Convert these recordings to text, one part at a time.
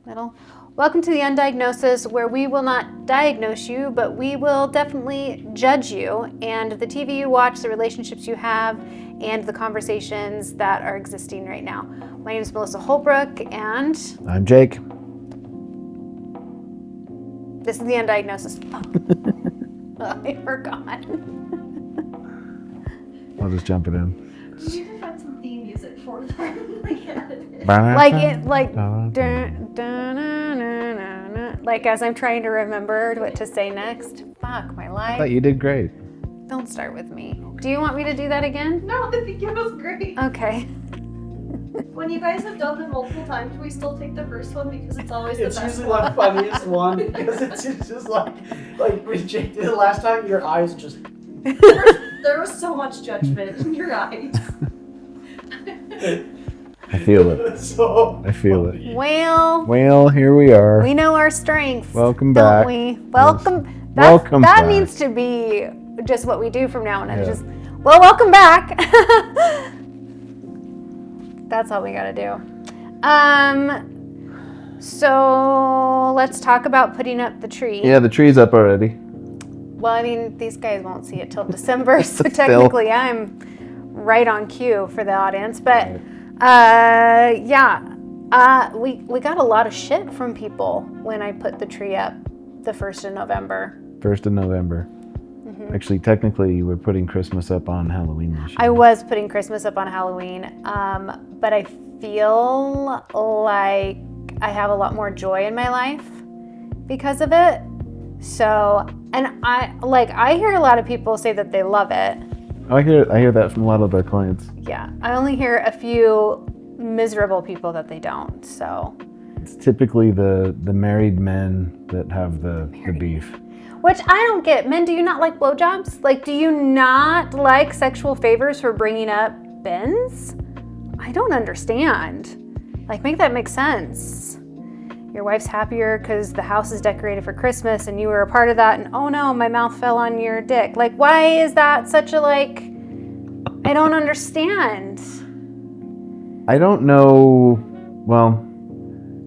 Middle. Welcome to the Undiagnosis, where we will not diagnose you, but we will definitely judge you and the TV you watch, the relationships you have, and the conversations that are existing right now. My name is Melissa Holbrook, and I'm Jake. This is the Undiagnosis. Oh, I forgot. I'll just jump it in. Did you ever find some theme music for them? Like as I'm trying to remember what to say next. Fuck my life. I thought you did great. Don't start with me. Do you want me to do that again? No, I think it was great. Okay. When you guys have done them multiple times, we still take the first one because it's always the It's best usually one. the funniest one because it's just like when Jake did it last time, your eyes just. There was so much judgment in your eyes. I feel it. So I feel it. funny. Well, Here we are. we know our strengths. Welcome don't back. we? Welcome. Yes. That's, Welcome that back. needs to be just what we do from now on. Yeah. Just welcome back. That's all we gotta do. So let's talk about putting up the tree. Yeah, the tree's up already. Well, I mean, these guys won't see it till December, so Still. technically I'm right on cue for the audience. But we got a lot of shit from people when I put the tree up the 1st of November. 1st of November. Mm-hmm. Actually, technically, you were putting Christmas up on Halloween this year. I was putting Christmas up on Halloween, but I feel like I have a lot more joy in my life because of it. So, and I hear a lot of people say that they love it. I hear that from a lot of our clients. Yeah, I only hear a few miserable people that they don't. So, It's typically the married men that have the beef. which I don't get. Men, do you not like blowjobs? Like, do you not like sexual favors for bringing up bins? I don't understand. Like, make that make sense. Your wife's happier because the house is decorated for Christmas and you were a part of that, and oh no, my mouth fell on your dick. Like, why is that such a I don't understand. I don't know. Well,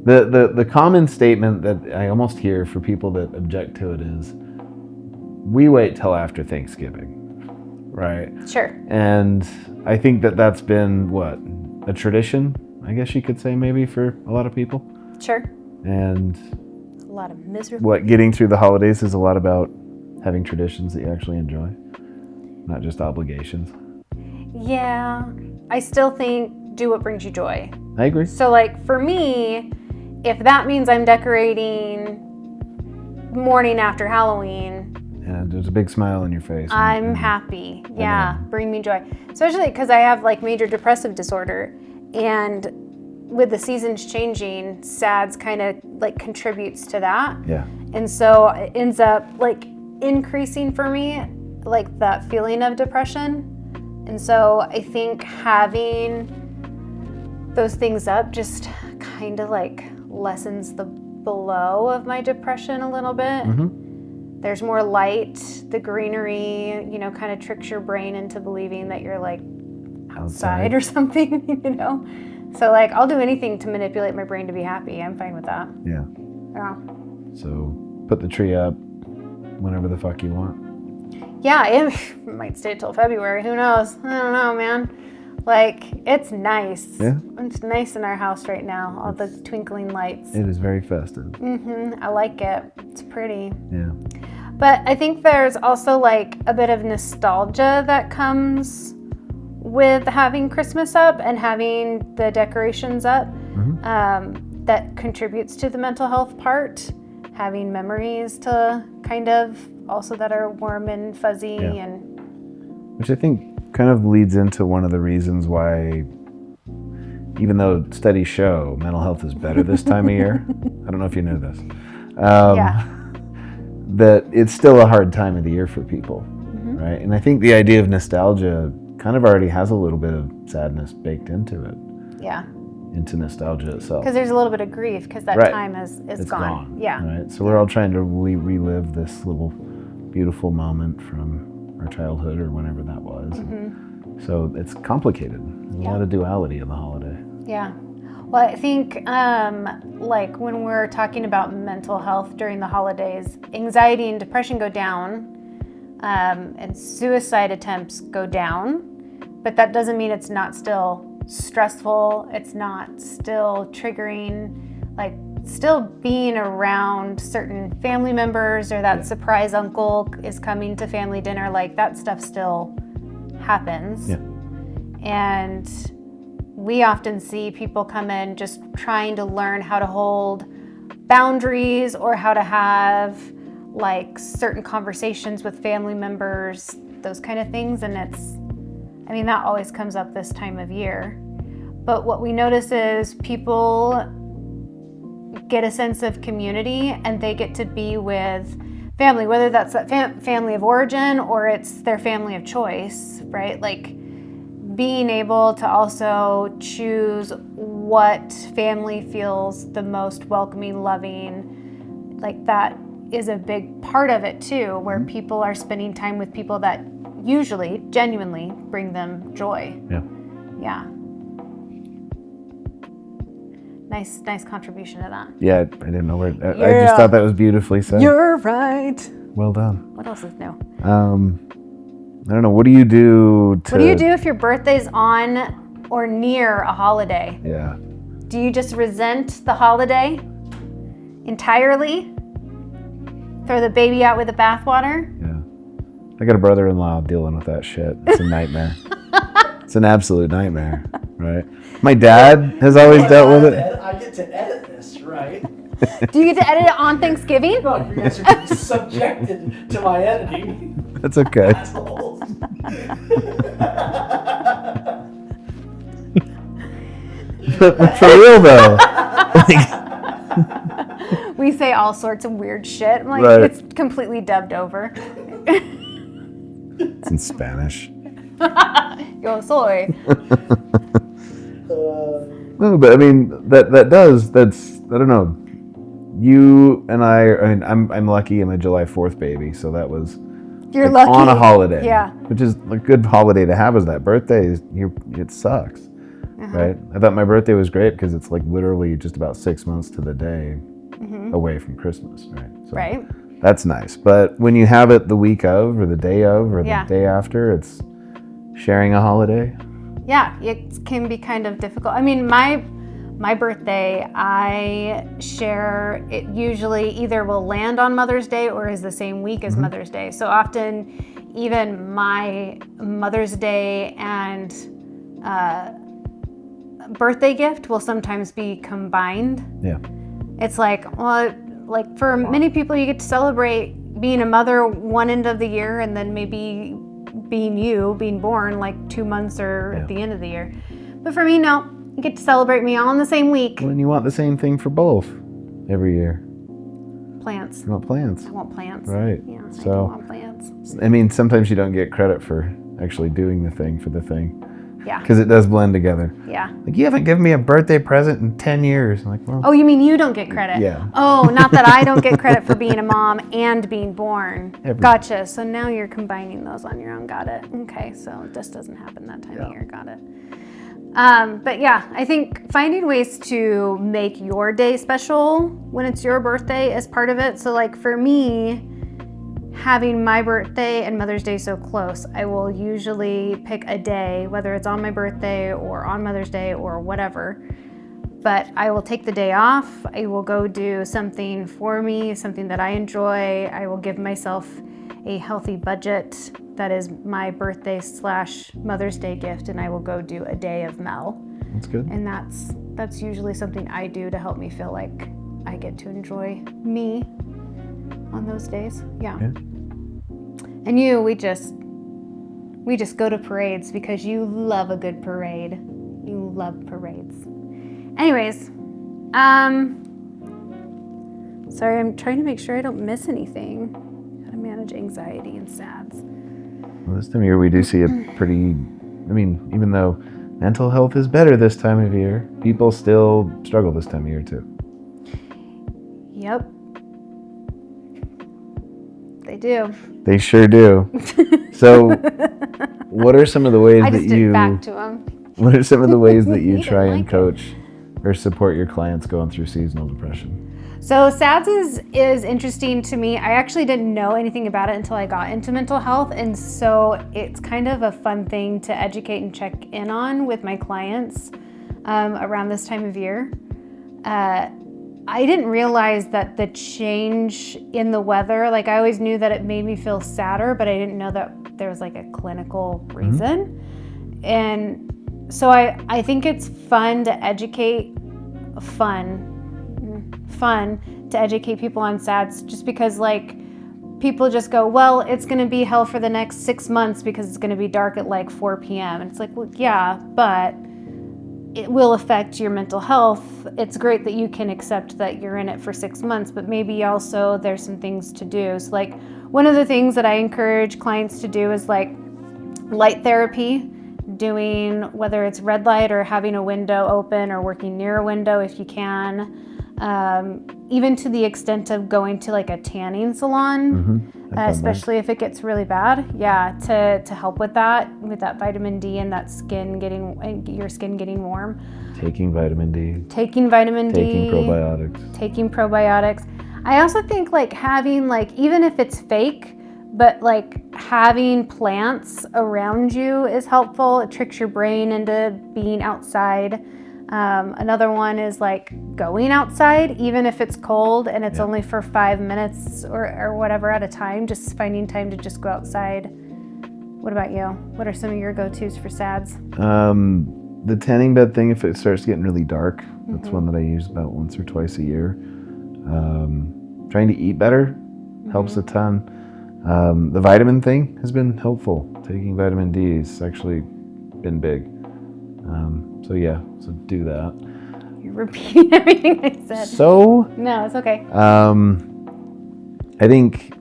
the common statement that I almost hear for people that object to it is, we wait till after Thanksgiving, right? Sure. And I think that that's been a tradition, I guess you could say, maybe, for a lot of people. Sure. And A lot of miserable. getting through the holidays is a lot about having traditions that you actually enjoy, not just obligations. Yeah. I still think do what brings you joy. I agree. So, for me, if that means I'm decorating morning after Halloween, And there's a big smile on your face. I'm happy. Yeah, bring me joy. Especially because I have major depressive disorder, and with the seasons changing, SADS kind of contributes to that. Yeah. And so it ends up increasing for me, that feeling of depression. And so I think having those things up just kind of lessens the blow of my depression a little bit. Mm-hmm. There's more light, the greenery, kind of tricks your brain into believing that you're outside or something, So I'll do anything to manipulate my brain to be happy. I'm fine with that. Yeah. Yeah. So put the tree up whenever the fuck you want. Yeah, it might stay till February. Who knows? I don't know, man. It's nice. Yeah. It's nice in our house right now. All the twinkling lights. It is very festive. I like it. It's pretty. Yeah. But I think there's also a bit of nostalgia that comes with having Christmas up and having the decorations up. Mm-hmm. That contributes to the mental health part. Having memories to kind of also that are warm and fuzzy and Which I think kind of leads into one of the reasons why, even though studies show mental health is better this time of year, I don't know if you knew this, that it's still a hard time of the year for people, right? And I think the idea of nostalgia kind of already has a little bit of sadness baked into it, yeah, into nostalgia itself. because there's a little bit of grief because that Right. time is It's gone. Yeah, Right. So we're all trying to relive this little beautiful moment from our childhood or whenever that was. So it's complicated. There's a lot of duality in the holiday. yeah. Well, I think like when we're talking about mental health during the holidays, anxiety and depression go down, and suicide attempts go down, but that doesn't mean it's not still stressful. It's not still triggering, like still being around certain family members or that surprise uncle is coming to family dinner, like that stuff still happens. Yeah. And we often see people come in just trying to learn how to hold boundaries or how to have like certain conversations with family members, those kind of things. And that always comes up this time of year. But what we notice is people get a sense of community and they get to be with family, whether that's that family of origin or it's their family of choice, right? Like being able to also choose what family feels the most welcoming, loving, like that is a big part of it too, where people are spending time with people that usually genuinely bring them joy. Yeah. Nice contribution to that. Yeah, I didn't know where. I just thought that was beautifully said. You're right. Well done. What else is new? I don't know. What do you do What do you do if your birthday's on or near a holiday? Yeah. Do you just resent the holiday entirely? Throw the baby out with the bathwater? Yeah. I got a brother-in-law dealing with that shit. It's a nightmare. It's an absolute nightmare, right? My dad has always dealt with it. I get to edit this, right? Do you get to edit it on Thanksgiving? No, you guys are being subjected to my editing. That's okay. Assholes. But for real though, We say all sorts of weird shit. I'm like, Right. It's completely dubbed over. it's in Spanish. Yo soy. No, but I mean that's I don't know. You and I'm lucky. I'm a July 4th baby, so that was You're like, lucky. on a holiday. Yeah. Which is a good holiday to have. Is that birthday? It sucks, right? I thought my birthday was great because it's like literally just about 6 months to the day away from Christmas, right? So Right. That's nice. But when you have it the week of, or the day of, or the Yeah. day after, it's sharing a holiday. Yeah, it can be kind of difficult. I mean, my birthday, I share it usually either will land on Mother's Day or is the same week as Mother's Day. So often, even my Mother's Day and birthday gift will sometimes be combined. Yeah. It's like, well, like for many people, you get to celebrate being a mother one end of the year and then maybe being born like 2 months or at the end of the year. But for me, no, you get to celebrate me all in the same week. Well, and you want the same thing for both every year. Plants. You want plants. I want plants. Right. Yeah, I do So- want plants. I mean, sometimes you don't get credit for actually doing the thing for the thing. Yeah. Because it does blend together. Yeah. Like, you haven't given me a birthday present in 10 years. I'm like, well, Oh, you mean you don't get credit? Yeah. Oh, not that I don't get credit for being a mom and being born. Every- Gotcha. So now you're combining those on your own. Got it. Okay. So this doesn't happen that time of year. Got it. But yeah, I think finding ways to make your day special when it's your birthday is part of it. So like for me, having my birthday and Mother's Day so close, I will usually pick a day, whether it's on my birthday or on Mother's Day or whatever. But I will take the day off. I will go do something for me, something that I enjoy. I will give myself a healthy budget that is my birthday / Mother's Day gift, and I will go do a day of Mel. that's good. And that's usually something I do to help me feel like I get to enjoy me on those days. Yeah. And we just go to parades because you love a good parade. You love parades. Anyways, sorry, I'm trying to make sure I don't miss anything. How to manage anxiety and SADS. Well, this time of year, we do see a pretty, I mean, even though mental health is better this time of year, people still struggle this time of year too. Yep. They do. They sure do. So, what are some of the ways I that just did you? back to them. What are some of the ways that you He try didn't and like it. coach or support your clients going through seasonal depression? So SADS is interesting to me. I actually didn't know anything about it until I got into mental health, and so it's kind of a fun thing to educate and check in on with my clients around this time of year. I didn't realize that the change in the weather, like I always knew that it made me feel sadder, but I didn't know that there was like a clinical reason. And so I think it's fun to educate, fun to educate people on SADS, just because like people just go, well, it's going to be hell for the next 6 months because it's going to be dark at like 4 p.m. And it's like, well, yeah, but it will affect your mental health. It's great that you can accept that you're in it for 6 months, but maybe also there's some things to do. So like one of the things that I encourage clients to do is like light therapy, doing whether it's red light or having a window open or working near a window if you can. Even to the extent of going to like a tanning salon, especially if it gets really bad. Yeah, to help with that vitamin D and that your skin getting warm. Taking vitamin D. Taking probiotics. I also think like having like, even if it's fake, but like having plants around you is helpful. It tricks your brain into being outside. Another one is like going outside, even if it's cold and it's only for 5 minutes or whatever at a time, just finding time to just go outside. What about you? What are some of your go-tos for SADS? The tanning bed thing, if it starts getting really dark, that's one that I use about once or twice a year. Trying to eat better helps a ton. The vitamin thing has been helpful. Taking vitamin D has actually been big. So do that. You're repeating everything I said. So? No, it's okay. I think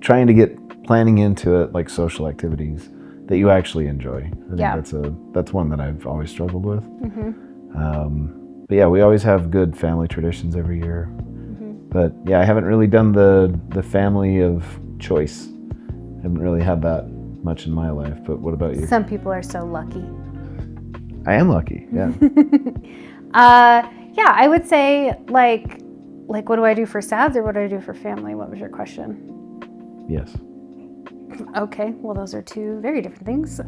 trying to get planning into it, like social activities that you actually enjoy. I think that's one that I've always struggled with. But yeah, we always have good family traditions every year. But yeah, I haven't really done the family of choice. I haven't really had that much in my life. But what about you? Some people are so lucky. I am lucky, yeah. Yeah, I would say like what do I do for SADS or what do I do for family? What was your question? Yes. Okay, well those are two very different things.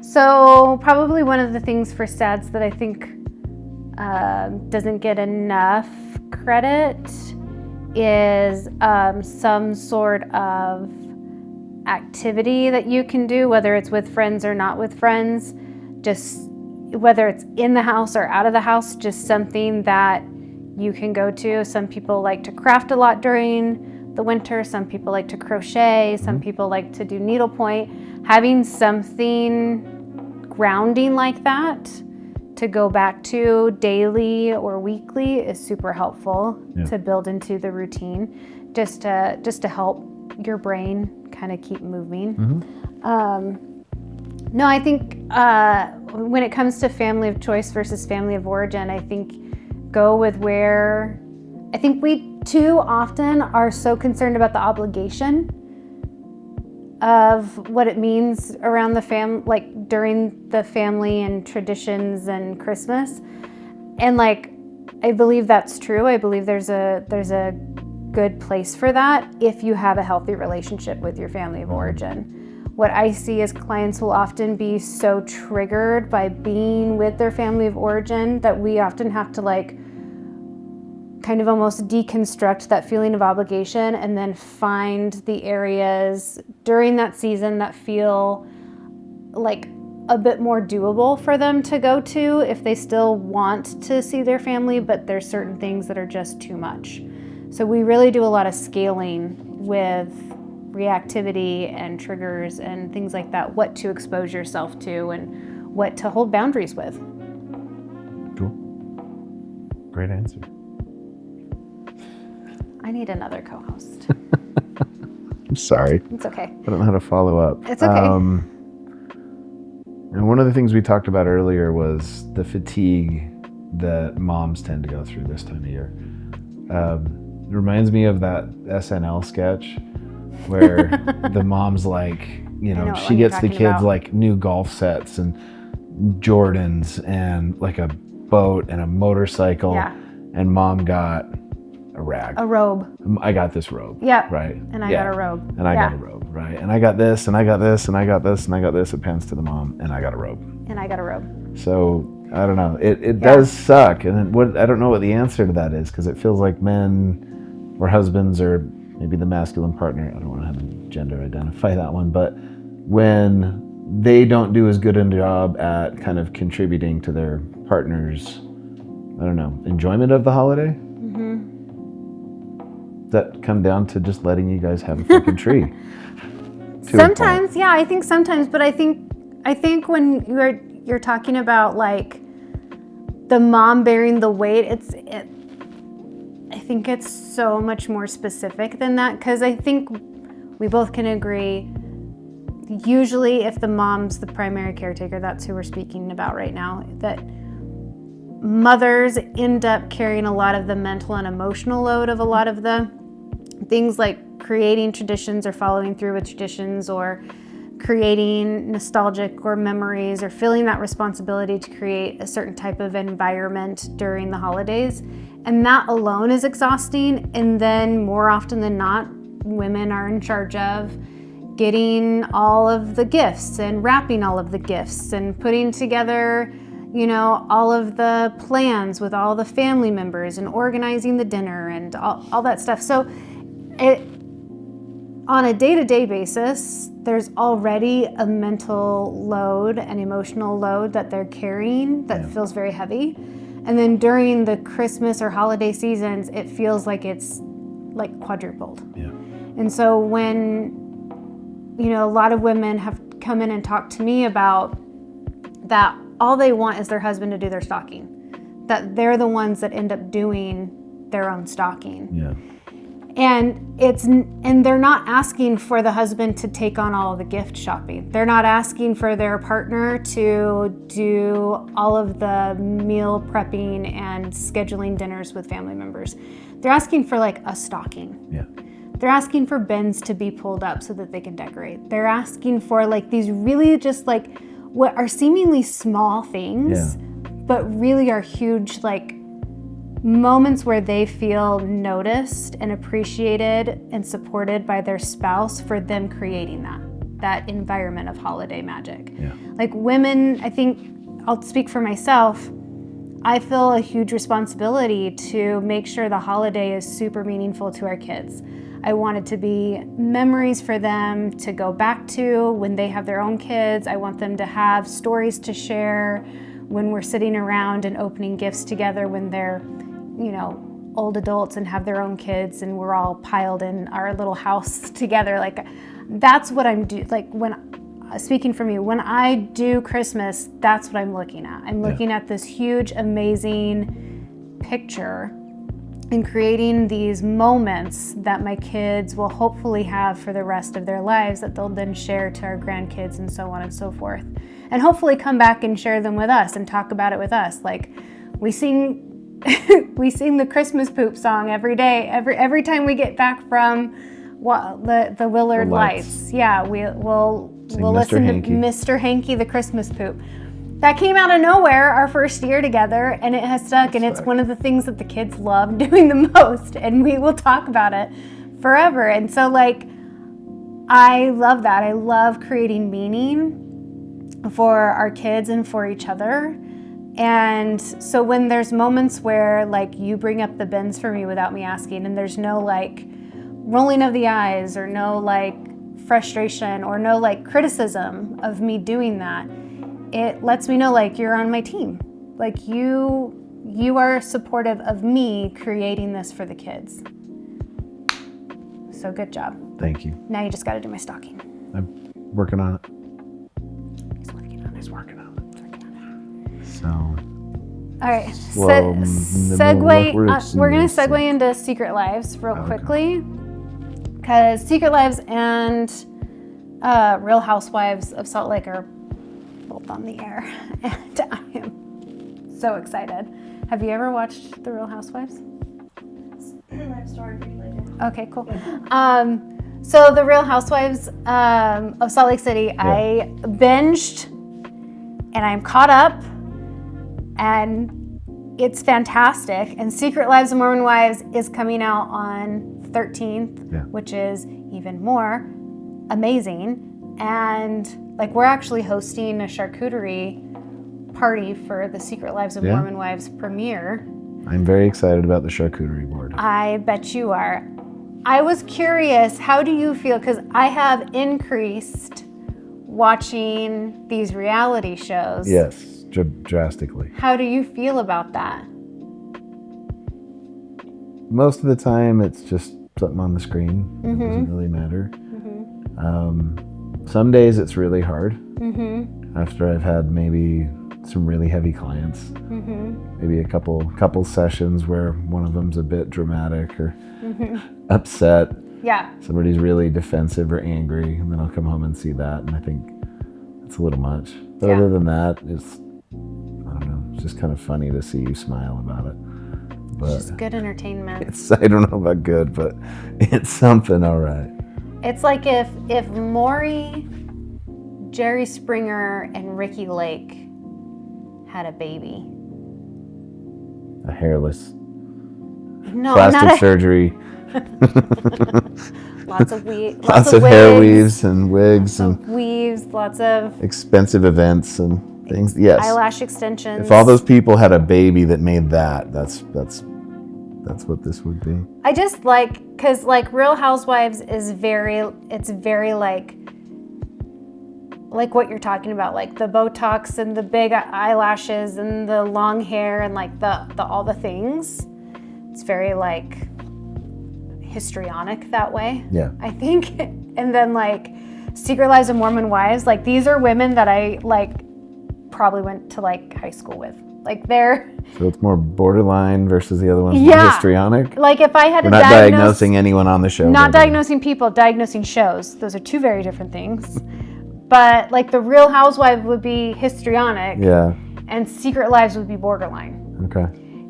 So probably one of the things for SADS that I think doesn't get enough credit is some sort of activity that you can do, whether it's with friends or not with friends, just whether it's in the house or out of the house, just something that you can go to. Some people like to craft a lot during the winter. Some people like to crochet. Some people like to do needlepoint. Having something grounding like that to go back to daily or weekly is super helpful to build into the routine, just to help your brain kind of keep moving. No, I think when it comes to family of choice versus family of origin, I think go with where, I think we too often are so concerned about the obligation of what it means around the like during the family and traditions and Christmas. And like, I believe that's true. I believe there's a good place for that if you have a healthy relationship with your family of origin. What I see is clients will often be so triggered by being with their family of origin that we often have to like kind of almost deconstruct that feeling of obligation and then find the areas during that season that feel like a bit more doable for them to go to if they still want to see their family, but there's certain things that are just too much. So we really do a lot of scaling with reactivity and triggers and things like that, what to expose yourself to and what to hold boundaries with. Cool. Great answer. I need another co-host. I'm sorry. It's okay. I don't know how to follow up. It's okay. And one of the things we talked about earlier was the fatigue that moms tend to go through this time of year. It reminds me of that SNL sketch where the mom's like, she gets the kids like new golf sets and Jordans and like a boat and a motorcycle, Yeah. and mom got a rag. A robe. I got this robe. Yeah. Right. And I got a robe. And I Yeah. got a robe. Right. And I got this, and I got this, and I got this, and I got this. It pans to the mom, and I got a robe. And I got a robe. So I don't know. It does suck, and I don't know what the answer to that is, because it feels like men or husbands or maybe the masculine partner. I don't want to have a gender identify that one, but when they don't do as good a job at kind of contributing to their partner's, I don't know, enjoyment of the holiday. Does that come down to just letting you guys have a fucking tree? Sometimes, yeah, I think sometimes, but I think when you're talking about like the mom bearing the weight, I think it's so much more specific than that, because I think we both can agree, usually if the mom's the primary caretaker, that's who we're speaking about right now, that mothers end up carrying a lot of the mental and emotional load of a lot of the things, like creating traditions or following through with traditions or creating nostalgic or memories or feeling that responsibility to create a certain type of environment during the holidays. And that alone is exhausting. And then more often than not, women are in charge of getting all of the gifts and wrapping all of the gifts and putting together, all of the plans with all the family members and organizing the dinner and all that stuff. So on a day-to-day basis, there's already a mental load and emotional load that they're carrying that feels very heavy. And then during the Christmas or holiday seasons, it feels like it's like quadrupled. Yeah. And so when, a lot of women have come in and talked to me about that all they want is their husband to do their stocking, that they're the ones that end up doing their own stocking. Yeah. And they're not asking for the husband to take on all of the gift shopping. They're not asking for their partner to do all of the meal prepping and scheduling dinners with family members. They're asking for like a stocking. Yeah. They're asking for bins to be pulled up so that they can decorate. They're asking for like these really just like what are seemingly small things, but really are huge, like moments where they feel noticed and appreciated and supported by their spouse for them creating that environment of holiday magic. Yeah. Like women, I think, I'll speak for myself, I feel a huge responsibility to make sure the holiday is super meaningful to our kids. I want it to be memories for them to go back to when they have their own kids. I want them to have stories to share when we're sitting around and opening gifts together when they're old adults and have their own kids and we're all piled in our little house together. Like that's what I'm like speaking for me, when I do Christmas, that's what I'm looking at. I'm looking at this huge, amazing picture and creating these moments that my kids will hopefully have for the rest of their lives that they'll then share to our grandkids and so on and so forth. And hopefully come back and share them with us and talk about it with us. Like we sing the Christmas poop song every day. Every time we get back from the Willard Lights. Yeah, we'll listen Hanky. to Mr. Hanky the Christmas poop. That came out of nowhere our first year together, and it has stuck, and it's one of the things that the kids love doing the most, and we will talk about it forever. And so like I love that. I love creating meaning for our kids and for each other. And so when there's moments where like you bring up the bins for me without me asking, and there's no like rolling of the eyes or no like frustration or no like criticism of me doing that, it lets me know like you're on my team. Like you are supportive of me creating this for the kids. So good job. Thank you. Now you just got to do my stocking. I'm working on it. He's working on it. He's working on it. So. All right. Well, We're going to segue into Secret Lives real quickly. Because Secret Lives and Real Housewives of Salt Lake are both on the air. And I am so excited. Have you ever watched The Real Housewives? I've started later. Okay, cool. So The Real Housewives of Salt Lake City, I binged and I'm caught up. And it's fantastic. And Secret Lives of Mormon Wives is coming out on 13th, Yeah. which is even more amazing. And like we're actually hosting a charcuterie party for the Secret Lives of Yeah. Mormon Wives premiere. I'm very excited about the charcuterie board. I bet you are. I was curious, how do you feel? Because I have increased watching these reality shows. Yes, drastically. How do you feel about that? Most of the time, it's just something on the screen. Mm-hmm. It doesn't really matter. Some days it's really hard. Mm-hmm. After I've had maybe some really heavy clients, Mm-hmm. maybe a couple sessions where one of them's a bit dramatic or Mm-hmm. upset. Yeah. Somebody's really defensive or angry, and then I'll come home and see that, and I think it's a little much. But Yeah. other than that, it's, I don't know, it's just kind of funny to see you smile about it. But It's just good entertainment. it's, I don't know about good, but it's something all right. It's like if Maury, Jerry Springer, and Ricky Lake had a baby. A hairless, No, plastic not a, surgery, lots of weaves, lots of hair weaves and wigs and weaves, lots of expensive events and things. Yes. eyelash extensions. If all those people had a baby that made that, that's what this would be. I just like, because like Real Housewives is very like what you're talking about, like the Botox and the big eyelashes and the long hair and like the all the things. It's very like histrionic that way. Yeah. I think. And then like Secret Lives of Mormon Wives, like these are women that I like probably went to like high school with. Like they're So it's more borderline versus the other one's Yeah. more histrionic. like, if I had We're to not diagnose, diagnosing anyone on the show. not but- diagnosing people, diagnosing shows. Those are two very different things. But like the Real Housewives would be histrionic, Yeah. and Secret Lives would be borderline. Okay.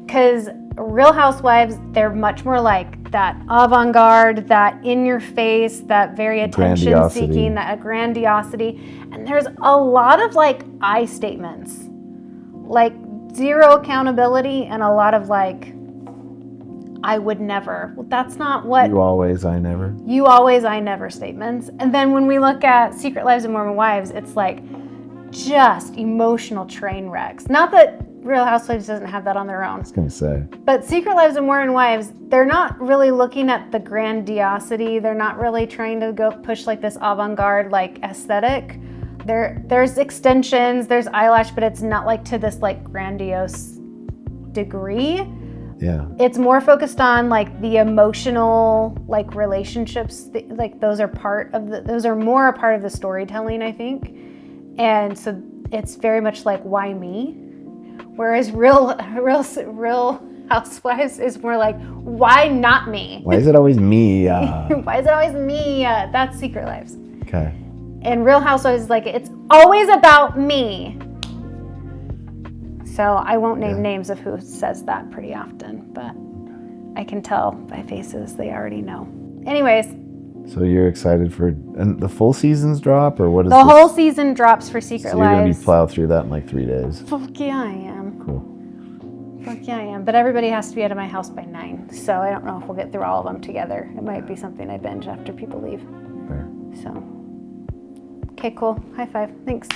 Because Real Housewives, they're much more like that avant-garde, that in-your-face, that very attention-seeking, Grandiosity. that grandiosity. And there's a lot of like I statements, like zero accountability, and a lot of like, I would never. Well, that's not what You always, I never. you always, I never statements. And then when we look at Secret Lives of Mormon Wives, it's like just emotional train wrecks. Not that Real Housewives doesn't have that on their own, I was gonna say. but Secret Lives of Mormon Wives, they're not really looking at the grandiosity. They're not really trying to go push like this avant-garde like aesthetic. There's extensions, there's eyelash, but it's not like to this like grandiose degree. Yeah. It's more focused on like the emotional like relationships, like those are more a part of the storytelling, I think. And so it's very much like, why me? Whereas real Housewives is more like, why not me? Why is it always me? Why is it always me? That's Secret Lives. Okay. And Real Housewives is like, it's always about me. So I won't name names of who says that pretty often, but I can tell by faces they already know. Anyways, So you're excited for and the full seasons drop, or what is the this? whole season drops for Secret So you're gonna be Lives. plow through that in like 3 days. Fuck yeah, I am. Cool. Fuck yeah, I am. But everybody has to be out of my house by 9, so I don't know if we'll get through all of them together. It might be something I binge after people leave. Fair. So, okay, cool. High five. Thanks.